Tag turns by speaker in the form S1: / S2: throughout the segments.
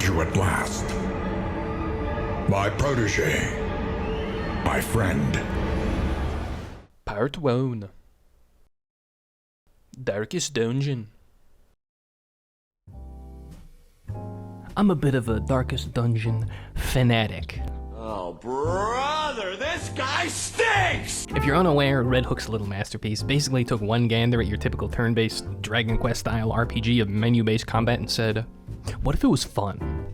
S1: you at last. My protege. My friend.
S2: Part 1. Darkest Dungeon. I'm a bit of a Darkest Dungeon fanatic.
S3: Oh, brother, this guy stinks!
S2: If you're unaware, Red Hook's little masterpiece basically took one gander at your typical turn-based Dragon Quest-style RPG of menu-based combat and said, what if it was fun?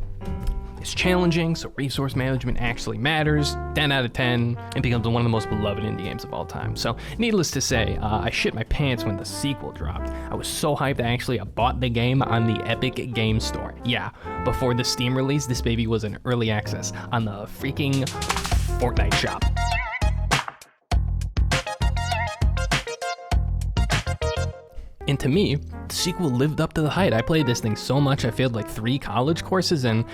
S2: It's challenging, so resource management actually matters. 10 out of 10, it becomes one of the most beloved indie games of all time. So, needless to say, I shit my pants when the sequel dropped. I was so hyped I bought the game on the Epic Game Store. Yeah, before the Steam release, this baby was in early access on the freaking Fortnite shop. And to me, the sequel lived up to the hype. I played this thing so much I failed like 3 college courses, and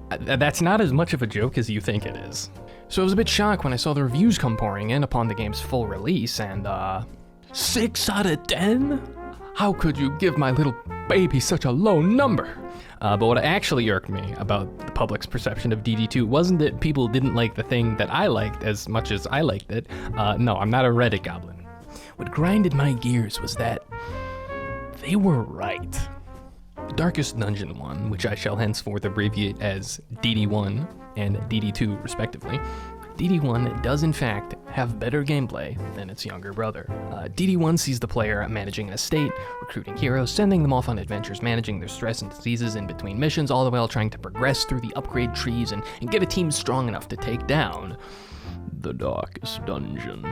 S2: that's not as much of a joke as you think it is. So I was a bit shocked when I saw the reviews come pouring in upon the game's full release, and 6 out of 10? How could you give my little baby such a low number? But what actually irked me about the public's perception of DD2 wasn't that people didn't like the thing that I liked as much as I liked it. No, I'm not a Reddit goblin. What grinded my gears was that they were right. Darkest Dungeon 1, which I shall henceforth abbreviate as DD1 and DD2 respectively, DD1 does in fact have better gameplay than its younger brother. DD1 sees the player managing an estate, recruiting heroes, sending them off on adventures, managing their stress and diseases in between missions, all the while trying to progress through the upgrade trees and get a team strong enough to take down the Darkest Dungeon.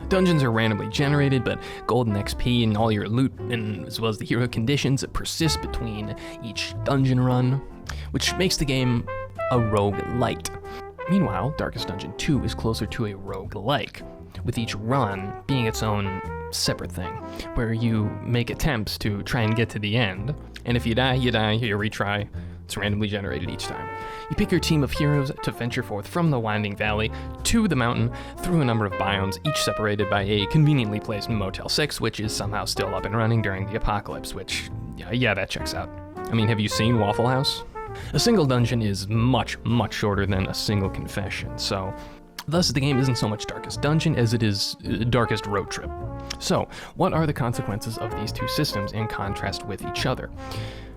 S2: Dungeons are randomly generated, but gold and XP and all your loot, and as well as the hero conditions, persist between each dungeon run, which makes the game a roguelite. Meanwhile, Darkest Dungeon 2 is closer to a roguelike, with each run being its own separate thing, where you make attempts to try and get to the end, and if you die, you retry. It's randomly generated each time. You pick your team of heroes to venture forth from the winding valley to the mountain through a number of biomes, each separated by a conveniently placed Motel 6, which is somehow still up and running during the apocalypse, which, yeah, that checks out. I mean, have you seen Waffle House? A single dungeon is much, much shorter than a single confession, so thus the game isn't so much Darkest Dungeon as it is Darkest Road Trip. So, what are the consequences of these two systems in contrast with each other?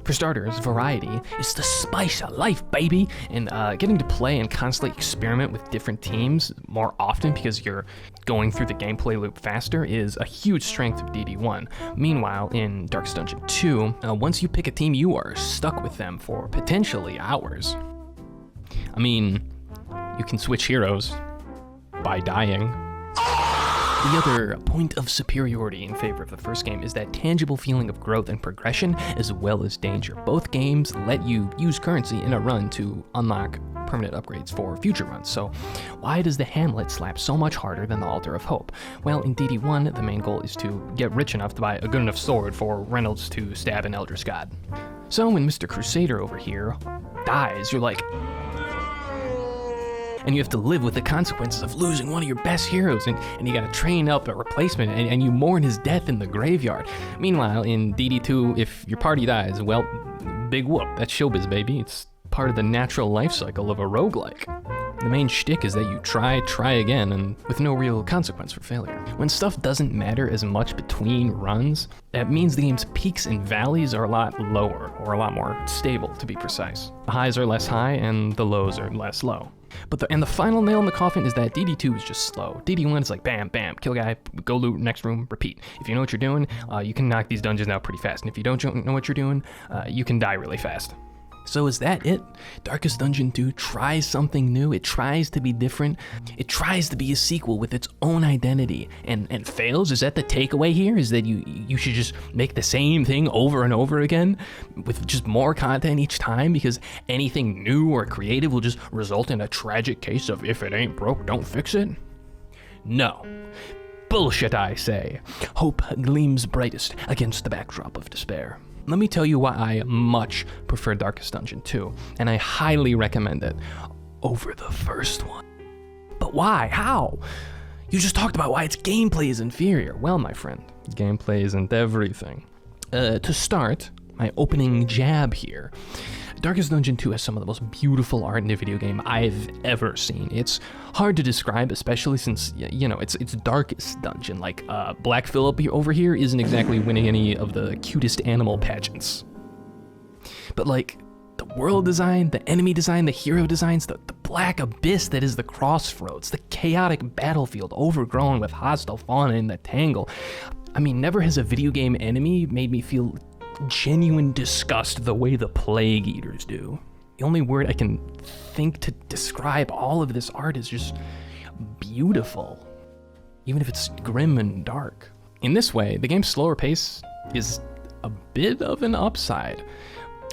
S2: For starters, variety is the spice of life, baby! And getting to play and constantly experiment with different teams more often because you're going through the gameplay loop faster is a huge strength of DD1. Meanwhile, in Darkest Dungeon 2, once you pick a team, you are stuck with them for potentially hours. I mean, you can switch heroes by dying. The other point of superiority in favor of the first game is that tangible feeling of growth and progression as well as danger. Both games let you use currency in a run to unlock permanent upgrades for future runs. So why does the Hamlet slap so much harder than the Altar of Hope? Well, in DD1, the main goal is to get rich enough to buy a good enough sword for Reynolds to stab an Eldritch God. So when Mr. Crusader over here dies, you're like, and you have to live with the consequences of losing one of your best heroes, and you gotta train up a replacement, and you mourn his death in the graveyard. Meanwhile, in DD2, if your party dies, well, big whoop, that's showbiz, baby. It's part of the natural life cycle of a roguelike. The main shtick is that you try again, and with no real consequence for failure. When stuff doesn't matter as much between runs, that means the game's peaks and valleys are a lot lower, or a lot more stable, to be precise. The highs are less high, and the lows are less low. But the final nail in the coffin is that DD2 is just slow. DD1 is like bam, bam, kill a guy, go loot, next room, repeat. If you know what you're doing, you can knock these dungeons out pretty fast. And if you don't know what you're doing, you can die really fast. So is that it? Darkest Dungeon 2 tries something new, it tries to be different, it tries to be a sequel with its own identity, and fails? Is that the takeaway here? Is that you should just make the same thing over and over again, with just more content each time, because anything new or creative will just result in a tragic case of if it ain't broke, don't fix it? No. Bullshit, I say. Hope gleams brightest against the backdrop of despair. Let me tell you why I much prefer Darkest Dungeon 2, and I highly recommend it over the first one. But why? How? You just talked about why its gameplay is inferior. Well, my friend, gameplay isn't everything. To start, my opening jab here. Darkest Dungeon 2 has some of the most beautiful art in a video game I've ever seen. It's hard to describe, especially since, you know, it's Darkest Dungeon. Like, Black Phillip over here isn't exactly winning any of the cutest animal pageants. But, like, the world design, the enemy design, the hero designs, the black abyss that is the crossroads, the chaotic battlefield overgrown with hostile fauna in the tangle. I mean, never has a video game enemy made me feel genuine disgust the way the Plague Eaters do. The only word I can think to describe all of this art is just beautiful, even if it's grim and dark. In this way, the game's slower pace is a bit of an upside,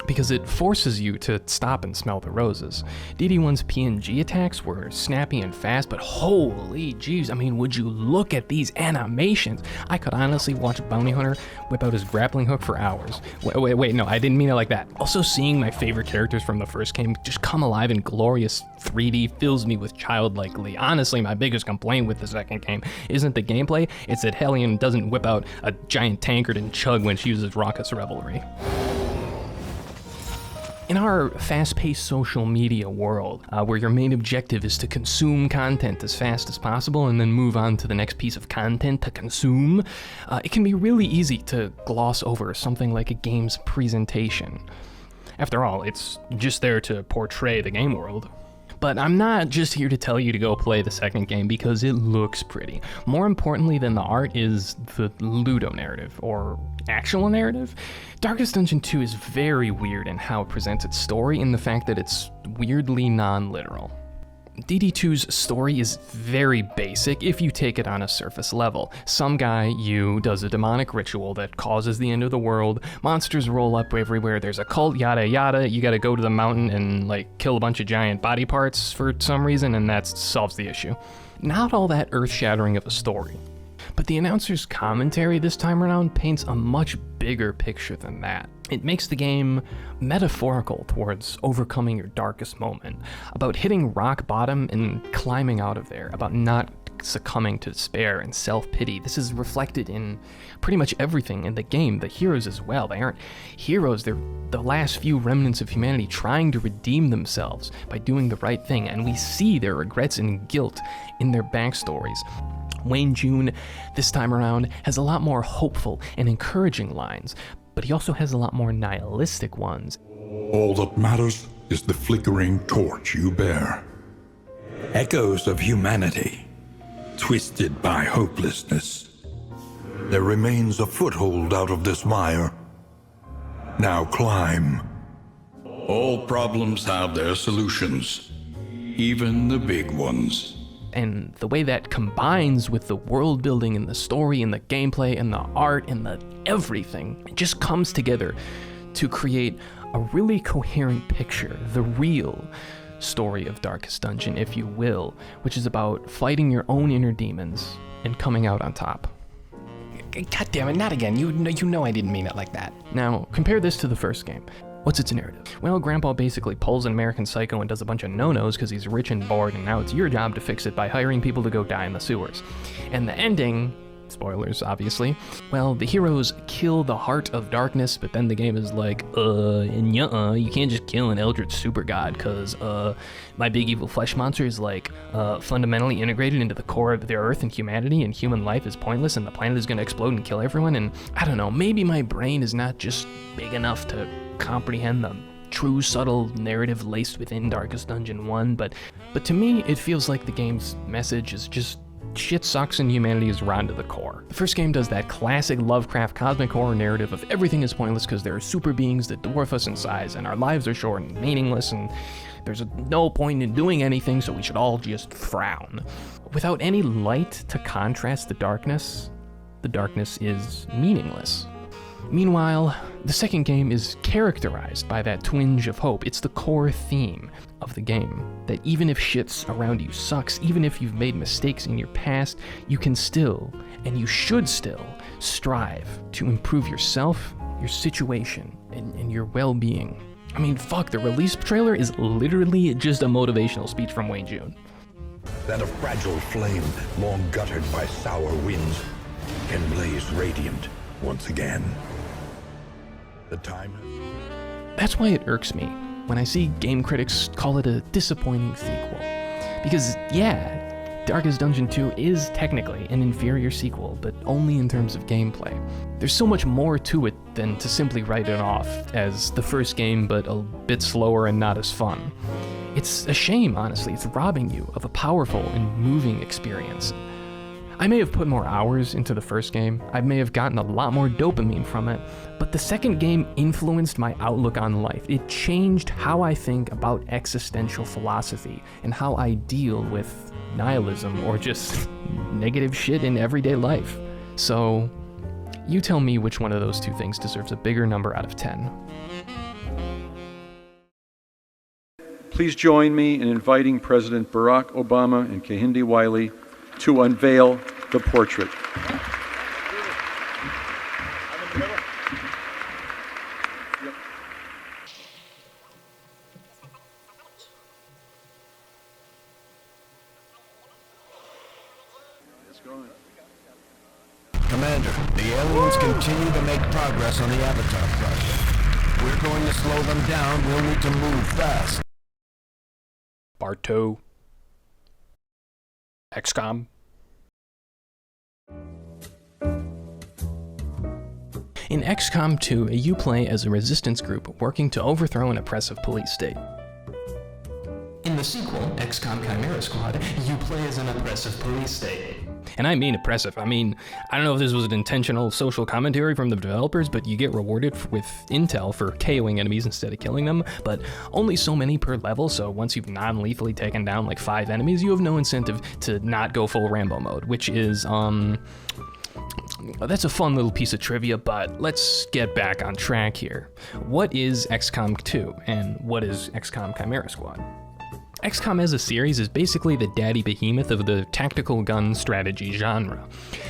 S2: because it forces you to stop and smell the roses. DD1's PNG attacks were snappy and fast, but holy jeez, I mean, would you look at these animations? I could honestly watch a bounty hunter whip out his grappling hook for hours. Wait, no, I didn't mean it like that. Also, seeing my favorite characters from the first game just come alive in glorious 3D fills me with childlike glee. Honestly, my biggest complaint with the second game isn't the gameplay, it's that Hellion doesn't whip out a giant tankard and chug when she uses Raucous Revelry. In our fast-paced social media world, where your main objective is to consume content as fast as possible and then move on to the next piece of content to consume, it can be really easy to gloss over something like a game's presentation. After all, it's just there to portray the game world. But I'm not just here to tell you to go play the second game because it looks pretty. More importantly than the art is the ludonarrative, or actual narrative. Darkest Dungeon 2 is very weird in how it presents its story, in the fact that it's weirdly non-literal. DD2's story is very basic if you take it on a surface level. Some guy, you, does a demonic ritual that causes the end of the world, monsters roll up everywhere, there's a cult, yada yada, you gotta go to the mountain and, like, kill a bunch of giant body parts for some reason, and that solves the issue. Not all that earth-shattering of a story. But the announcer's commentary this time around paints a much bigger picture than that. It makes the game metaphorical towards overcoming your darkest moment, about hitting rock bottom and climbing out of there, about not succumbing to despair and self-pity. This is reflected in pretty much everything in the game, the heroes as well. They aren't heroes, they're the last few remnants of humanity trying to redeem themselves by doing the right thing, and we see their regrets and guilt in their backstories. Wayne June, this time around, has a lot more hopeful and encouraging lines, but he also has a lot more nihilistic ones.
S1: All that matters is the flickering torch you bear. Echoes of humanity, twisted by hopelessness. There remains a foothold out of this mire. Now climb. All problems have their solutions, even the big ones.
S2: And the way that combines with the world building and the story and the gameplay and the art and the everything, it just comes together to create a really coherent picture, the real story of Darkest Dungeon, if you will, which is about fighting your own inner demons and coming out on top. God damn it, not again. You know I didn't mean it like that. Now, compare this to the first game. What's its narrative? Well, Grandpa basically pulls an American Psycho and does a bunch of no-nos because he's rich and bored, and now it's your job to fix it by hiring people to go die in the sewers. And the ending, spoilers obviously, well, the heroes kill the heart of darkness, but then the game is like, you can't just kill an eldritch super god, cause my big evil flesh monster is like fundamentally integrated into the core of the earth and humanity, and human life is pointless and the planet is gonna explode and kill everyone. And I don't know, maybe my brain is not just big enough to comprehend the true subtle narrative laced within Darkest Dungeon 1, but to me it feels like the game's message is just shit sucks and humanity is rotten to the core. The first game does that classic Lovecraft cosmic horror narrative of everything is pointless because there are super beings that dwarf us in size and our lives are short and meaningless and there's no point in doing anything, so we should all just frown. Without any light to contrast the darkness is meaningless. Meanwhile, the second game is characterized by that twinge of hope. It's the core theme of the game, that even if shit around you sucks, even if you've made mistakes in your past, you can still, and you should still, strive to improve yourself, your situation, and your well-being. I mean, fuck, the release trailer is literally just a motivational speech from Wayne June.
S4: That a fragile flame, long guttered by sour winds, can blaze radiant once again. The time.
S2: That's why it irks me when I see game critics call it a disappointing sequel. Because, yeah, Darkest Dungeon 2 is technically an inferior sequel, but only in terms of gameplay. There's so much more to it than to simply write it off as the first game, but a bit slower and not as fun. It's a shame, honestly. It's robbing you of a powerful and moving experience. I may have put more hours into the first game, I may have gotten a lot more dopamine from it, but the second game influenced my outlook on life. It changed how I think about existential philosophy and how I deal with nihilism or just negative shit in everyday life. So, you tell me which one of those two things deserves a bigger number out of 10.
S5: Please join me in inviting President Barack Obama and Kehinde Wiley to unveil the portrait.
S6: Commander, the aliens continue to make progress on the Avatar project. We're going to slow them down. We'll need to move fast.
S2: Bartow. XCOM. In XCOM 2, you play as a resistance group working to overthrow an oppressive police state. In the sequel, XCOM Chimera Squad, you play as an oppressive police state. And I mean oppressive. I don't know if this was an intentional social commentary from the developers, but you get rewarded with intel for KOing enemies instead of killing them, but only so many per level, so once you've non-lethally taken down like 5 enemies, you have no incentive to not go full Rambo mode, which is, that's a fun little piece of trivia, but let's get back on track here. What is XCOM 2, and what is XCOM Chimera Squad? XCOM as a series is basically the daddy behemoth of the tactical gun strategy genre.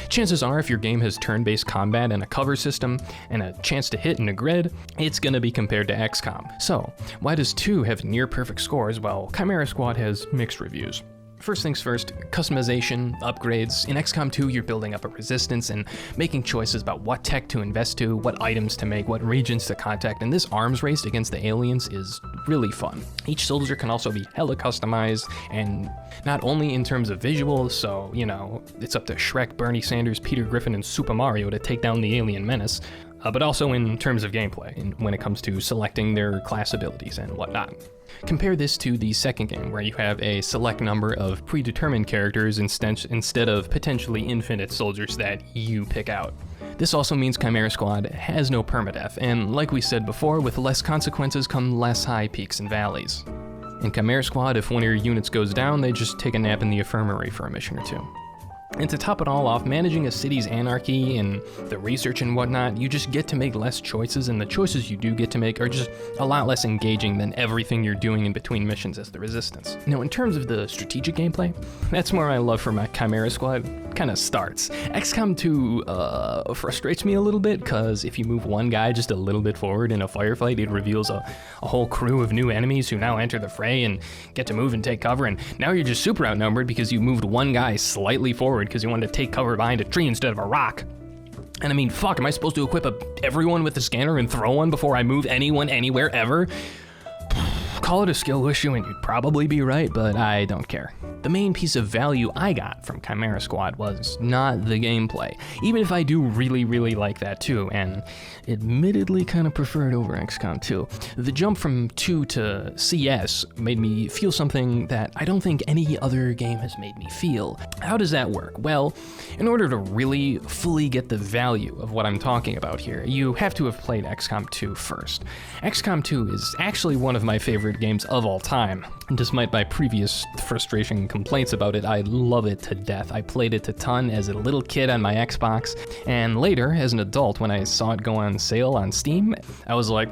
S2: Chances are if your game has turn-based combat and a cover system and a chance to hit in a grid, it's gonna be compared to XCOM. So, why does 2 have near-perfect scores while Chimera Squad has mixed reviews? First things first, customization, upgrades. In XCOM 2, you're building up a resistance and making choices about what tech to invest to, what items to make, what regions to contact, and this arms race against the aliens is really fun. Each soldier can also be hella customized, and not only in terms of visuals, so, you know, it's up to Shrek, Bernie Sanders, Peter Griffin, and Super Mario to take down the alien menace, but also in terms of gameplay, when it comes to selecting their class abilities and whatnot. Compare this to the second game, where you have a select number of predetermined characters instead of potentially infinite soldiers that you pick out. This also means Chimera Squad has no permadeath, and like we said before, with less consequences come less high peaks and valleys. In Chimera Squad, if one of your units goes down, they just take a nap in the infirmary for a mission or two. And to top it all off, managing a city's anarchy and the research and whatnot, you just get to make less choices, and the choices you do get to make are just a lot less engaging than everything you're doing in between missions as the Resistance. Now, in terms of the strategic gameplay, that's where my love for my Chimera Squad kind of starts. XCOM 2 frustrates me a little bit, because if you move one guy just a little bit forward in a firefight, it reveals a whole crew of new enemies who now enter the fray and get to move and take cover, and now you're just super outnumbered because you moved one guy slightly forward because you wanted to take cover behind a tree instead of a rock. And I mean, fuck, am I supposed to equip everyone with a scanner and throw one before I move anyone anywhere ever? Call it a skill issue and you'd probably be right, but I don't care. The main piece of value I got from Chimera Squad was not the gameplay, even if I do really like that too, and admittedly kind of prefer it over XCOM 2. The jump from 2 to CS made me feel something that I don't think any other game has made me feel. How does that work? Well, in order to really fully get the value of what I'm talking about here, you have to have played XCOM 2 first. XCOM 2 is actually one of my favorite games of all time. Despite my previous frustration and complaints about it, I love it to death. I played it a ton as a little kid on my Xbox, and later, as an adult, when I saw it go on sale on Steam, I was like,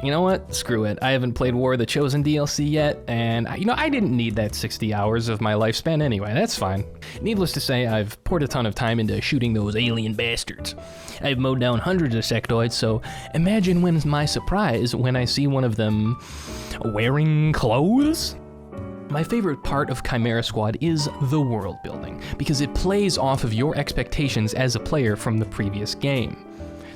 S2: you know what, screw it. I haven't played War of the Chosen DLC yet, and I didn't need that 60 hours of my lifespan anyway, that's fine. Needless to say, I've poured a ton of time into shooting those alien bastards. I've mowed down hundreds of sectoids, so imagine when's my surprise when I see one of them wearing clothes? My favorite part of Chimera Squad is the world building, because it plays off of your expectations as a player from the previous game.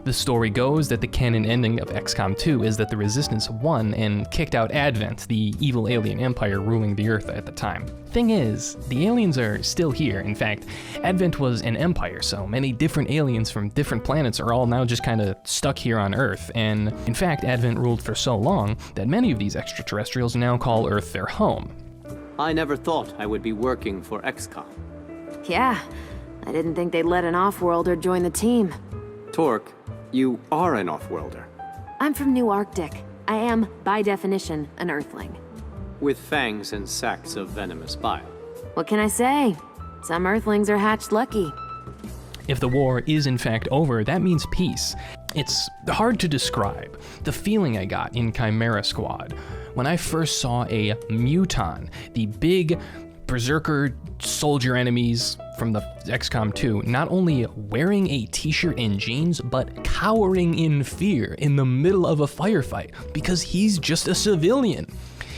S2: The story goes that the canon ending of XCOM 2 is that the Resistance won and kicked out Advent, the evil alien empire ruling the Earth at the time. Thing is, the aliens are still here. In fact, Advent was an empire, so many different aliens from different planets are all now just kind of stuck here on Earth, and in fact, Advent ruled for so long that many of these extraterrestrials now call Earth their home.
S7: I never thought I would be working for XCOM.
S8: Yeah, I didn't think they'd let an off-worlder join the team.
S7: Torque, you are an off-worlder.
S8: I'm from New Arctic. I am, by definition, an Earthling.
S7: With fangs and sacs of venomous bile.
S8: What can I say? Some Earthlings are hatched lucky.
S2: If the war is in fact over, that means peace. It's hard to describe the feeling I got in Chimera Squad when I first saw a Muton, the big berserker soldier enemies from the XCOM 2, not only wearing a t-shirt and jeans, but cowering in fear in the middle of a firefight because he's just a civilian.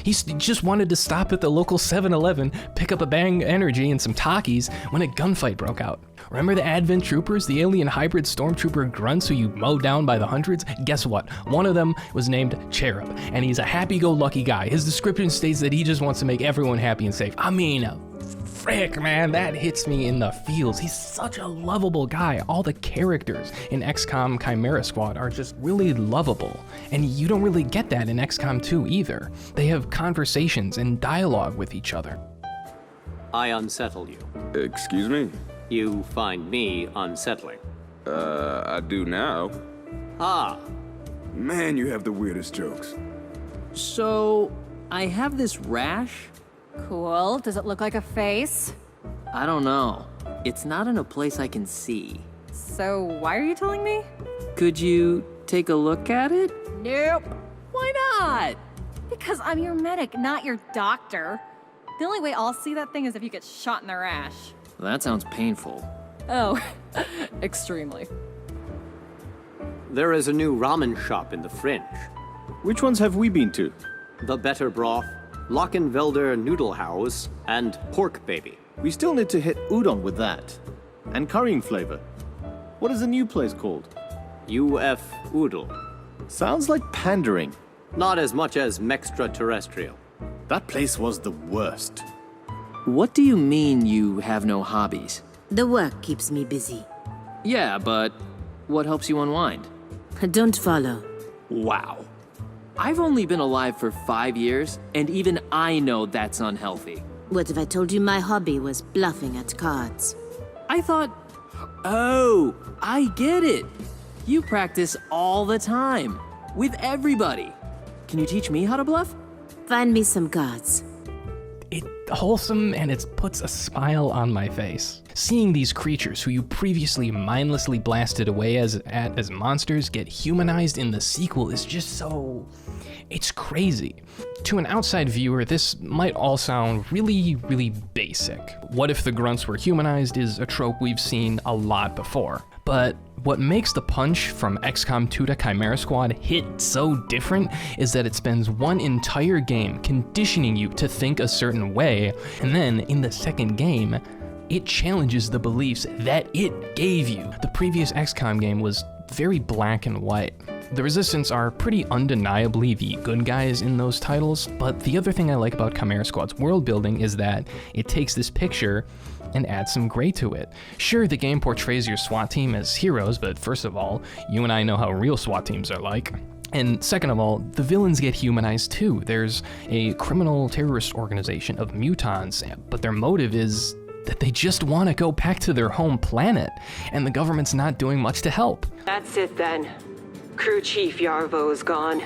S2: He just wanted to stop at the local 7-Eleven, pick up a Bang Energy and some Takis when a gunfight broke out. Remember the Advent Troopers, the alien hybrid stormtrooper grunts who you mow down by the hundreds? Guess what? One of them was named Cherub, and he's a happy-go-lucky guy. His description states that he just wants to make everyone happy and safe. I mean, frick, man, that hits me in the feels. He's such a lovable guy. All the characters in XCOM Chimera Squad are just really lovable, and you don't really get that in XCOM 2 either. They have conversations and dialogue with each other.
S7: I unsettle you.
S9: Excuse me?
S7: You find me unsettling.
S9: I do now.
S7: Ah.
S9: Man, you have the weirdest jokes.
S10: So, I have this rash.
S11: Cool. Does it look like a face?
S10: I don't know. It's not in a place I can see.
S11: So why are you telling me?
S10: Could you take a look at it?
S11: Nope.
S10: Why not?
S11: Because I'm your medic, not your doctor. The only way I'll see that thing is if you get shot in the rash.
S10: That sounds painful.
S11: Oh, extremely.
S7: There is a new ramen shop in the Fringe.
S12: Which ones have we been to?
S7: The Better Broth, Lockenvelder Noodle House, and Pork Baby.
S12: We still need to hit udon with that. And currying flavor. What is the new place called?
S7: UF Oodle.
S12: Sounds like pandering.
S7: Not as much as Mextraterrestrial.
S12: That place was the worst.
S10: What do you mean you have no hobbies?
S8: The work keeps me busy.
S10: Yeah, but what helps you unwind?
S8: Don't follow.
S10: Wow. I've only been alive for 5 years, and even I know that's unhealthy.
S8: What if I told you my hobby was bluffing at cards?
S10: I thought... Oh, I get it. You practice all the time. With everybody. Can you teach me how to bluff?
S8: Find me some cards.
S2: It's wholesome, and it puts a smile on my face. Seeing these creatures who you previously mindlessly blasted away as monsters get humanized in the sequel is just so... it's crazy. To an outside viewer, this might all sound really, really basic. What if the grunts were humanized is a trope we've seen a lot before. But what makes the punch from XCOM 2 to Chimera Squad hit so different is that it spends one entire game conditioning you to think a certain way, and then in the second game, it challenges the beliefs that it gave you. The previous XCOM game was very black and white. The Resistance are pretty undeniably the good guys in those titles, but the other thing I like about Chimera Squad's world building is that it takes this picture and adds some gray to it. Sure, the game portrays your SWAT team as heroes, but first of all, you and I know how real SWAT teams are like. And second of all, the villains get humanized too. There's a criminal terrorist organization of mutons, but their motive is that they just want to go back to their home planet, and the government's not doing much to help.
S13: That's it then. Crew Chief Yarvo is gone.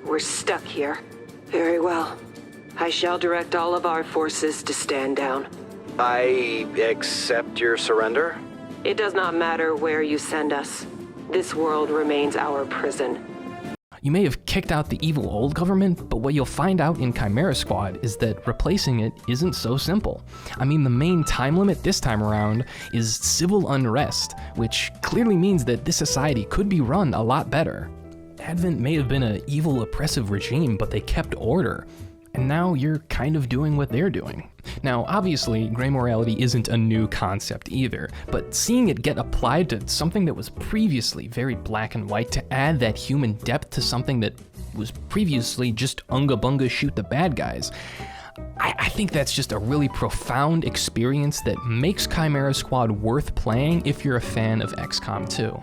S13: We're stuck here. Very well. I shall direct all of our forces to stand down.
S14: I accept your surrender?
S13: It does not matter where you send us. This world remains our prison.
S2: You may have kicked out the evil old government, but what you'll find out in Chimera Squad is that replacing it isn't so simple. I mean, the main time limit this time around is civil unrest, which clearly means that this society could be run a lot better. Advent may have been an evil, oppressive regime, but they kept order. And now you're kind of doing what they're doing. Now, obviously, gray morality isn't a new concept either, but seeing it get applied to something that was previously very black and white to add that human depth to something that was previously just unga bunga shoot the bad guys, I think that's just a really profound experience that makes Chimera Squad worth playing if you're a fan of XCOM 2.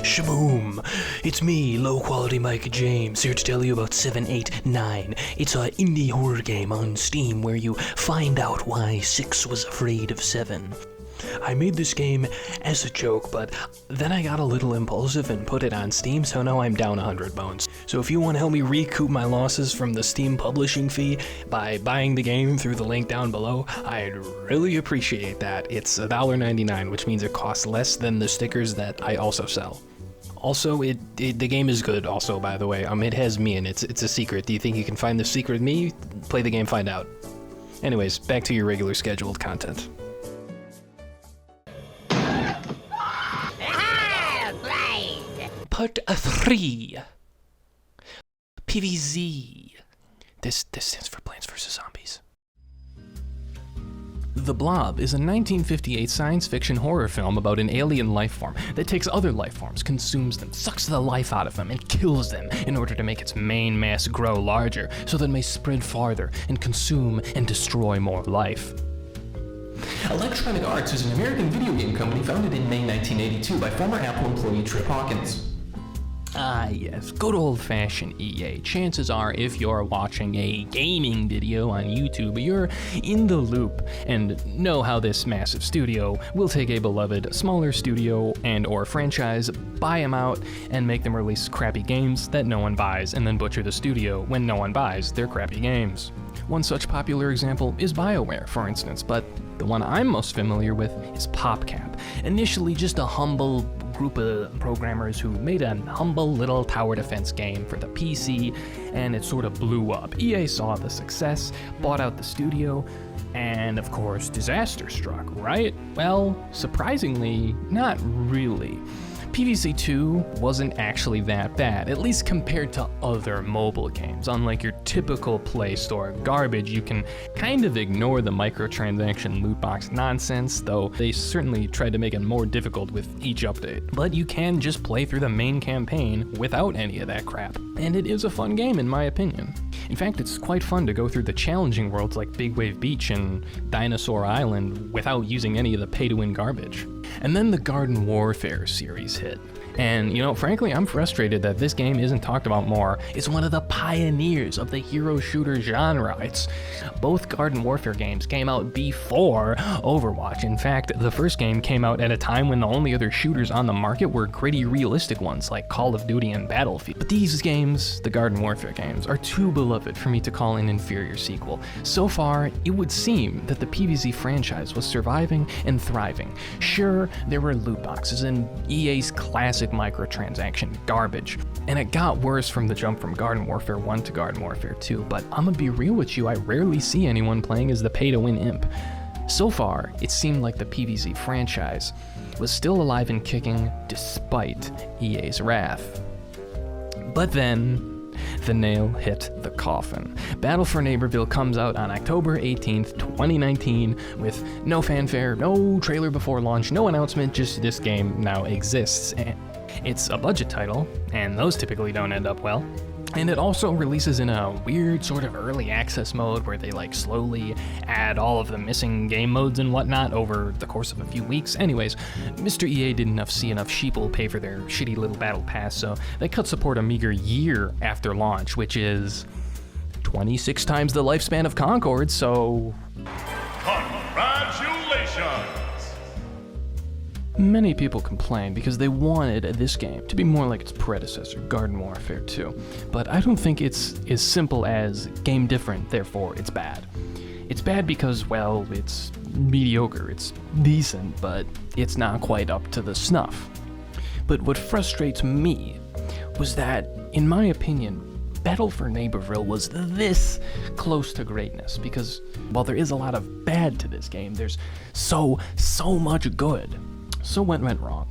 S15: Shaboom! It's me, Low Quality Mike James, here to tell you about 789. It's an indie horror game on Steam where you find out why 6 was afraid of 7. I made this game as a joke, but then I got a little impulsive and put it on Steam, so now I'm down 100 bones. So if you want to help me recoup my losses from the Steam publishing fee by buying the game through the link down below, I'd really appreciate that. It's $1.99, which means it costs less than the stickers that I also sell. Also, the game is good also, by the way. It has me in it. It's a secret. Do you think you can find the secret with me? Play the game, find out. Anyways, back to your regular scheduled content. Part 3. PVZ. This stands for Plants vs. Zombies. The Blob is a 1958 science fiction horror film about an alien life form that takes other life forms, consumes them, sucks the life out of them, and kills them in order to make its main mass grow larger so that it may spread farther and consume and destroy more life. Electronic Arts is an American video game company founded in May 1982 by former Apple employee Trip Hawkins. Ah yes, good old-fashioned EA. Chances are if you're watching a gaming video on YouTube, you're in the loop and know how this massive studio will take a beloved smaller studio and or franchise, buy them out, and make them release crappy games that no one buys, and then butcher the studio when no one buys their crappy games. One such popular example is BioWare, for instance, but the one I'm most familiar with is PopCap. Initially just a humble group of programmers who made a humble little tower defense game for the PC, and it sort of blew up. EA saw the success, bought out the studio, and of course, disaster struck, right? Well, surprisingly, not really. PVZ 2 wasn't actually that bad, at least compared to other mobile games. Unlike your typical Play Store garbage, you can kind of ignore the microtransaction loot box nonsense, though they certainly tried to make it more difficult with each update. But you can just play through the main campaign without any of that crap, and it is a fun game in my opinion. In fact, it's quite fun to go through the challenging worlds like Big Wave Beach and Dinosaur Island without using any of the pay-to-win garbage. And then the Garden Warfare series hit. And, you know, frankly, I'm frustrated that this game isn't talked about more. It's one of the pioneers of the hero shooter genre. Both Garden Warfare games came out before Overwatch. In fact, the first game came out at a time when the only other shooters on the market were gritty, realistic ones like Call of Duty and Battlefield. But these games, the Garden Warfare games, are too beloved for me to call an inferior sequel. So far, it would seem that the PVZ franchise was surviving and thriving. Sure, there were loot boxes and EA's classic microtransaction garbage, and it got worse from the jump from Garden Warfare 1 to Garden Warfare 2, but I'm gonna be real with you, I rarely see anyone playing as the pay-to-win imp. So far, it seemed like the PVZ franchise was still alive and kicking despite EA's wrath. But then, the nail hit the coffin. Battle for Neighborville comes out on October 18th, 2019, with no fanfare, no trailer before launch, no announcement, just this game now exists. And it's a budget title, and those typically don't end up well. And it also releases in a weird sort of early access mode where they like slowly add all of the missing game modes and whatnot over the course of a few weeks. Anyways, Mr. EA didn't see enough sheeple pay for their shitty little battle pass, so they cut support a meager year after launch, which is 26 times the lifespan of Concord, so...
S3: Congratulations!
S2: Many people complain because they wanted this game to be more like its predecessor, Garden Warfare 2, but I don't think it's as simple as game different, therefore it's bad. It's bad because, well, it's mediocre, it's decent, but it's not quite up to the snuff. But what frustrates me was that, in my opinion, Battle for Neighborville was this close to greatness, because while there is a lot of bad to this game, there's so much good. So what went wrong?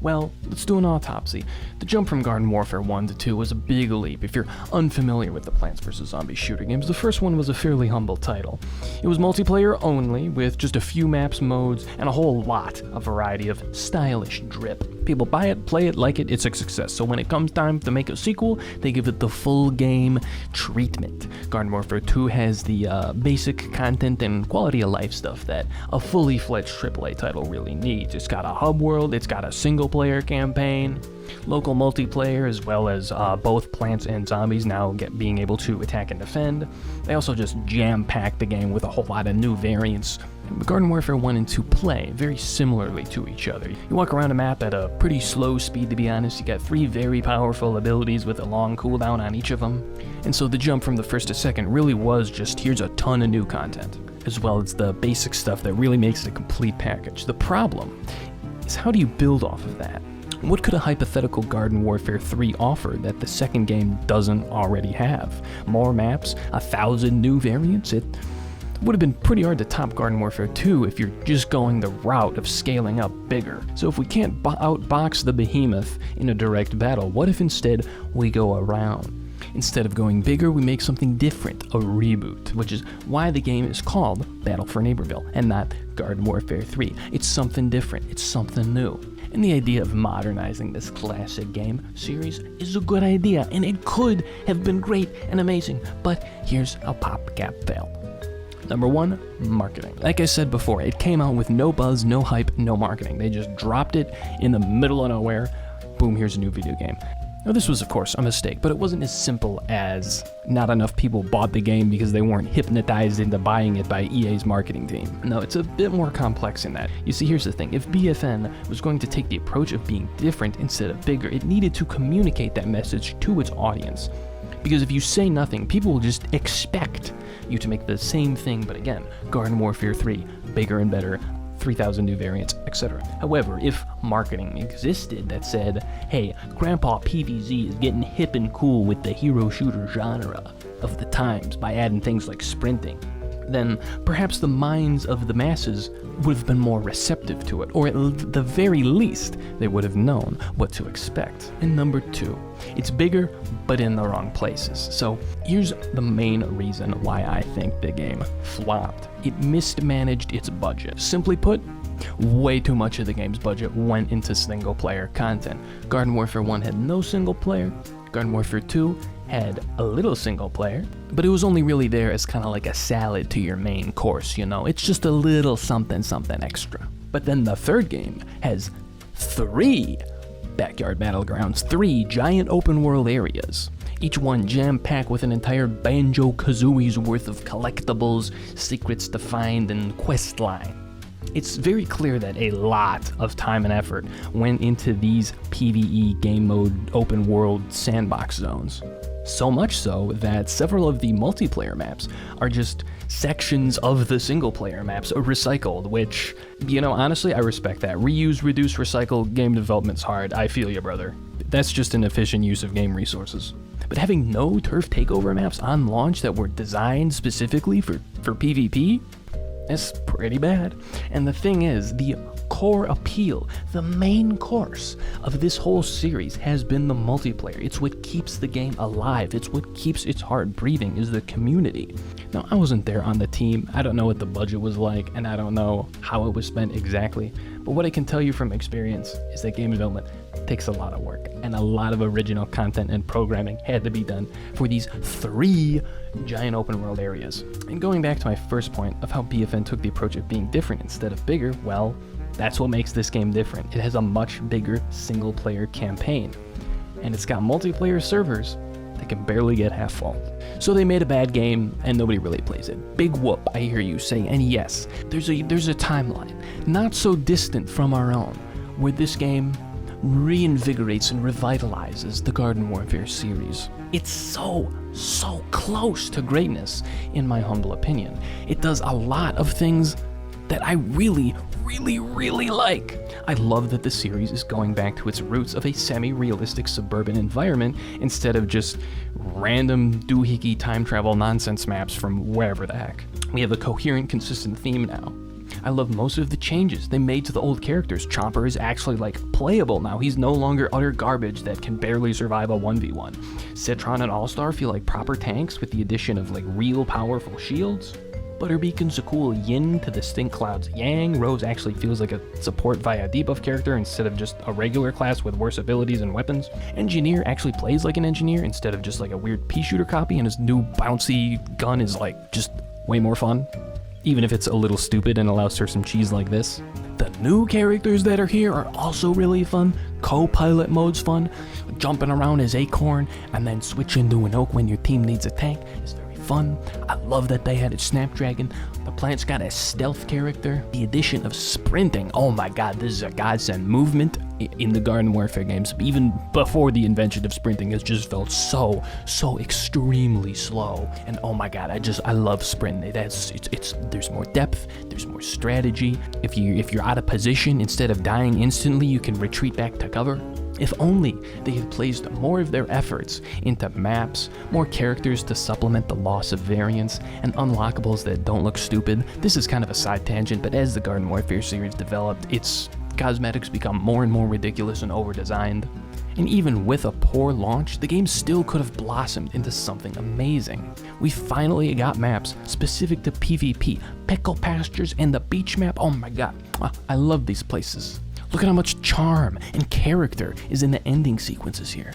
S2: Well, let's do an autopsy. The jump from Garden Warfare 1 to 2 was a big leap. If you're unfamiliar with the Plants vs. Zombies shooter games, the first one was a fairly humble title. It was multiplayer only, with just a few maps, modes, and a whole lot of variety of stylish drip. People buy it, play it, like it, it's a success. So when it comes time to make a sequel, they give it the full game treatment. Garden Warfare 2 has the basic content and quality of life stuff that a fully fledged AAA title really needs. It's got a hub world, it's got a single player campaign, local multiplayer, as well as both plants and zombies now being able to attack and defend. They also just jam-packed the game with a whole lot of new variants. Garden Warfare 1 and 2 play very similarly to each other. You walk around a map at a pretty slow speed, to be honest. You got 3 very powerful abilities with a long cooldown on each of them. And so the jump from the first to second really was just, here's a ton of new content, as well as the basic stuff that really makes it a complete package. The problem is, how do you build off of that? What could a hypothetical Garden Warfare 3 offer that the second game doesn't already have? More maps, 1,000 new variants? It would have been pretty hard to top Garden Warfare 2 if you're just going the route of scaling up bigger. So if we can't outbox the behemoth in a direct battle, what if instead we go around? Instead of going bigger, we make something different, a reboot, which is why the game is called Battle for Neighborville and not Garden Warfare 3. It's something different, it's something new. And the idea of modernizing this classic game series is a good idea, and it could have been great and amazing, but here's how PopCap failed. Number 1, marketing. Like I said before, it came out with no buzz, no hype, no marketing. They just dropped it in the middle of nowhere. Boom, here's a new video game. Now, this was, of course, a mistake, but it wasn't as simple as not enough people bought the game because they weren't hypnotized into buying it by EA's marketing team. No, it's a bit more complex than that. You see, here's the thing. If BFN was going to take the approach of being different instead of bigger, it needed to communicate that message to its audience. Because if you say nothing, people will just expect you to make the same thing, but again, Garden Warfare 3, bigger and better, 3,000 new variants, etc. However, if marketing existed that said, hey, Grandpa PvZ is getting hip and cool with the hero shooter genre of the times by adding things like sprinting, then perhaps the minds of the masses would have been more receptive to it, or at the very least, they would have known what to expect. And number 2, it's bigger, but in the wrong places. So here's the main reason why I think the game flopped. It mismanaged its budget. Simply put, way too much of the game's budget went into single-player content. Garden Warfare 1 had no single-player. Garden Warfare 2 had a little single player, but it was only really there as kind of like a salad to your main course, you know? It's just a little something extra. But then the third game has 3 backyard battlegrounds, 3 giant open world areas, each one jam-packed with an entire Banjo-Kazooie's worth of collectibles, secrets to find, and quest line. It's very clear that a lot of time and effort went into these PvE game mode open world sandbox zones. So much so that several of the multiplayer maps are just sections of the single player maps recycled, which, you know, honestly, I respect that. Reuse, reduce, recycle, game development's hard. I feel you, brother. That's just an efficient use of game resources. But having no turf takeover maps on launch that were designed specifically for PvP, it's pretty bad. And the thing is, the core appeal, the main course of this whole series has been the multiplayer. It's what keeps the game alive. It's what keeps its heart breathing, is the community. Now, I wasn't there on the team. I don't know what the budget was like, and I don't know how it was spent exactly. But what I can tell you from experience is that game development takes a lot of work, and a lot of original content and programming had to be done for these 3 giant open world areas. And going back to my first point of how BFN took the approach of being different instead of bigger, well, that's what makes this game different. It has a much bigger single player campaign, and it's got multiplayer servers that can barely get half full. So they made a bad game and nobody really plays it. Big whoop, I hear you say, and yes, there's a timeline, not so distant from our own, where this game reinvigorates and revitalizes the Garden Warfare series. It's so close to greatness, in my humble opinion. It does a lot of things that I really like. I love that the series is going back to its roots of a semi-realistic suburban environment instead of just random doohickey time travel nonsense maps from wherever the heck. We have a coherent, consistent theme now. I love most of the changes they made to the old characters. Chomper is actually like playable now. He's no longer utter garbage that can barely survive a 1v1. Citron and All-Star feel like proper tanks with the addition of like real powerful shields. Butterbeacon's a cool yin to the Stink Cloud's yang. Rose actually feels like a support via debuff character instead of just a regular class with worse abilities and weapons. Engineer actually plays like an engineer instead of just like a weird pea shooter copy, and his new bouncy gun is like just way more fun, even if it's a little stupid and allows her some cheese like this. The new characters that are here are also really fun. Co-pilot mode's fun. Jumping around as Acorn and then switching to an Oak when your team needs a tank is very fun. I love that they added Snapdragon. The plant's got a stealth character. The addition of sprinting, oh my god, this is a godsend. Movement in the Garden Warfare games, even before the invention of sprinting, has just felt so extremely slow. And oh my god, I love sprint. There's more depth, there's more strategy. If you're out of position, instead of dying instantly, you can retreat back to cover. If only they had placed more of their efforts into maps, more characters to supplement the loss of variance, and unlockables that don't look stupid. This is kind of a side tangent, but as the Garden Warfare series developed, its cosmetics become more and more ridiculous and over-designed. And even with a poor launch, the game still could have blossomed into something amazing. We finally got maps specific to PvP, Pickle Pastures and the beach map. Oh my god, I love these places. Look at how much charm and character is in the ending sequences here.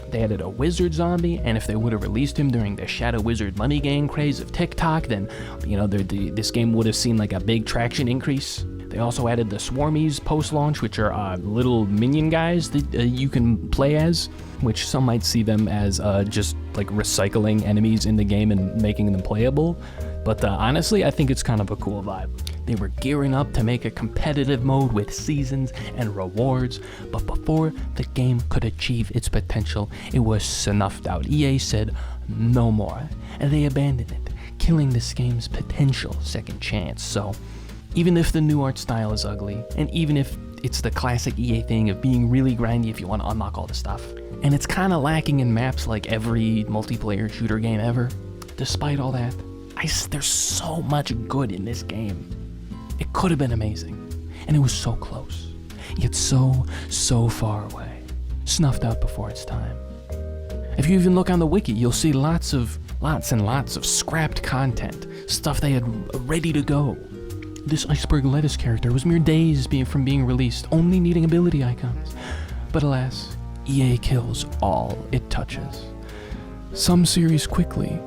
S2: They added a wizard zombie, and if they would have released him during the Shadow Wizard money gang craze of TikTok, then, you know, this game would have seen like a big traction increase. They also added the Swarmies post-launch, which are little minion guys that you can play as, which some might see them as just like recycling enemies in the game and making them playable. But honestly, I think it's kind of a cool vibe. They were gearing up to make a competitive mode with seasons and rewards, but before the game could achieve its potential, it was snuffed out. EA said no more, and they abandoned it, killing this game's potential second chance. So, even if the new art style is ugly, and even if it's the classic EA thing of being really grindy if you want to unlock all the stuff, and it's kind of lacking in maps like every multiplayer shooter game ever, despite all that, there's so much good in this game. It could have been amazing, and it was so close, yet so far away, snuffed out before its time. If you even look on the wiki, you'll see lots and lots of scrapped content, stuff they had ready to go. This iceberg lettuce character was mere days from being released, only needing ability icons. But alas, EA kills all it touches. Some series quickly,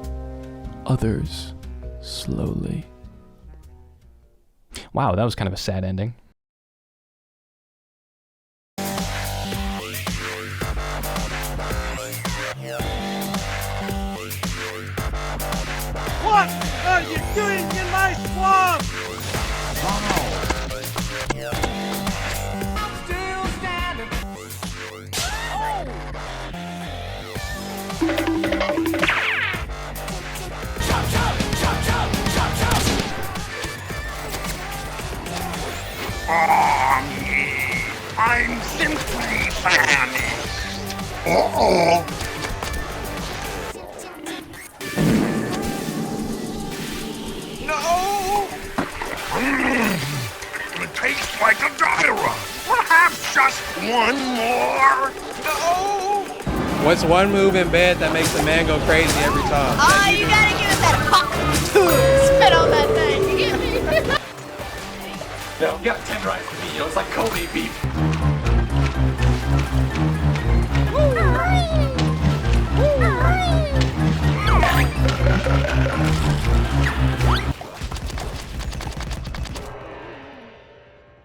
S2: others slowly. Wow, that was kind of a sad ending.
S3: What are you doing in my swamp? Still standing.
S6: I'm simply famished. Uh-oh. No! It tastes like a gyro. Perhaps just one more? No!
S16: What's one move in bed that makes a man go crazy every time?
S17: Oh, you gotta give it that pop. Spit on that thing. You get me?
S18: No, you gotta tenderize the meat. You know, it's like Kobe beef.